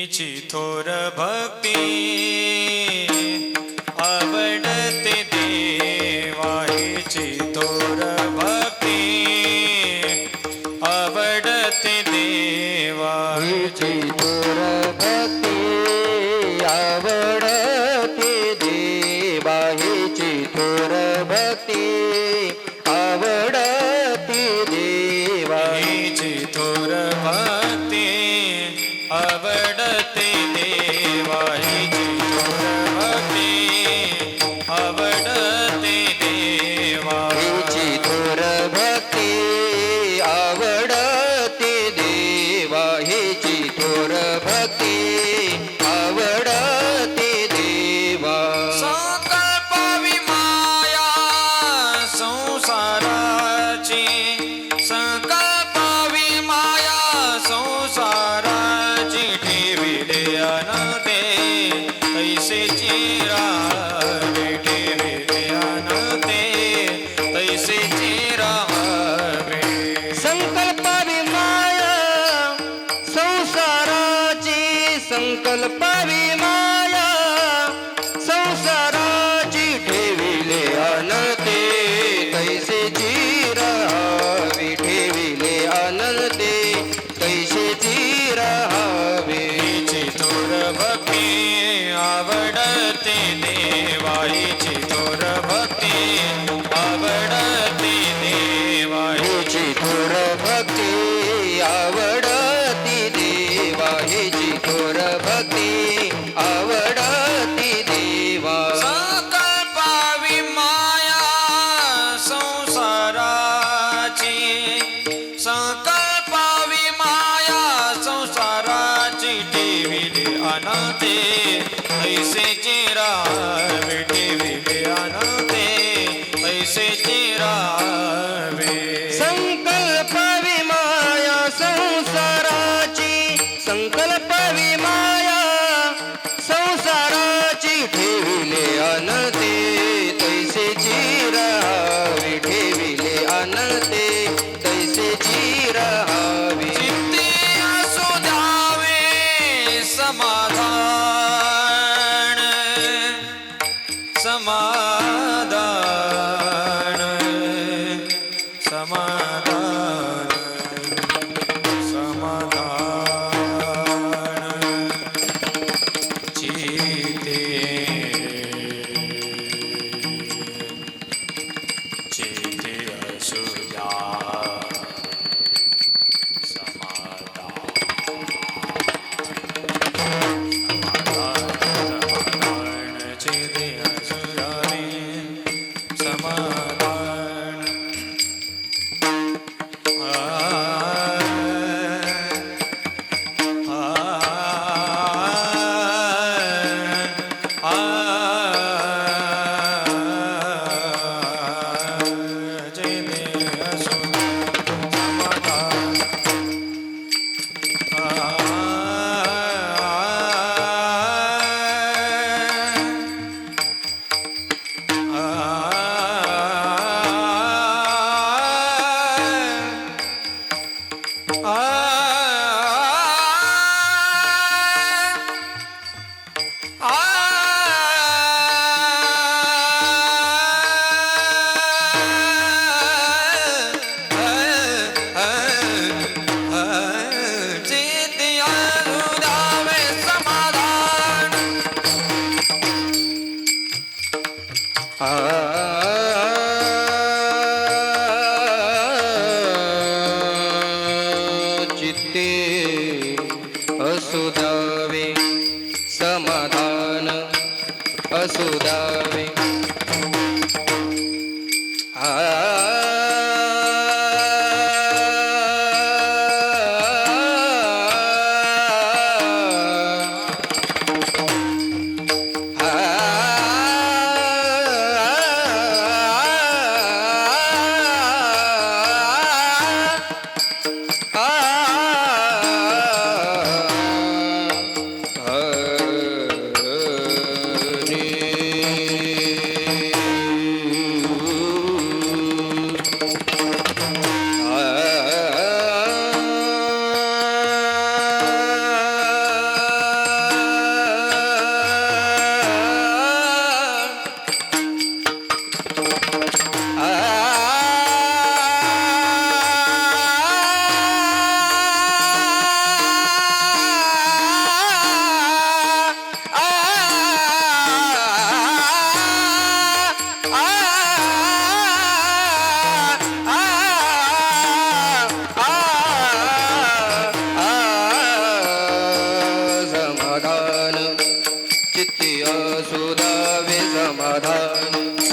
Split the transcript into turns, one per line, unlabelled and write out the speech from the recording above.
हिची थोर भक्ती आवडते देवा हिची थोर भक्ती आवडते देवा
हिची थोर भक्ती आवडते देवा हिची थोर भक्ती आवडते देवा
हिची थोर भक्ती आवडते देवा हिची थोर भक्ती आवडते देवा
हिची थोर भक्ती आवडते देवा हिची थोर भक्ती आवडते देवा
संकल्पावी माया संसाराची संकल्पावी माया संसाराची ठेविले अनते तैसेची राहावे ठेविले अनते तैसेची राहावे
संकल्पावी माया संसाराची संकल्पावी माया संसाराची ठेविले अनते तैसेची राहावे ठेविले अनते तैसेची राहावे
हिची थोर भक्ती आवडते देवा हिची थोर भक्ती आवडते देवा
हिची थोर भक्ती आवडती देवा हिची थोर भक्ती आवडती देवा
संकल्पावी माया संसाराची संकल्पावी माया संसाराची ठेविले अनते ऐसेची राहावे ठेविले अनते ऐसेची राहावे
संकल्पावी माया संसाराची संकल्पावी माया संसाराची ठेविले अनते तैसेची राहावी ठेविले अनते तैसेची राहावी
चित्ती असू द्यावे समाधान समाधान समाधान समाधान चित्ते चित्ते असू द्या समाधान समाधान चित्ते असू द्यावे समाधान
विधान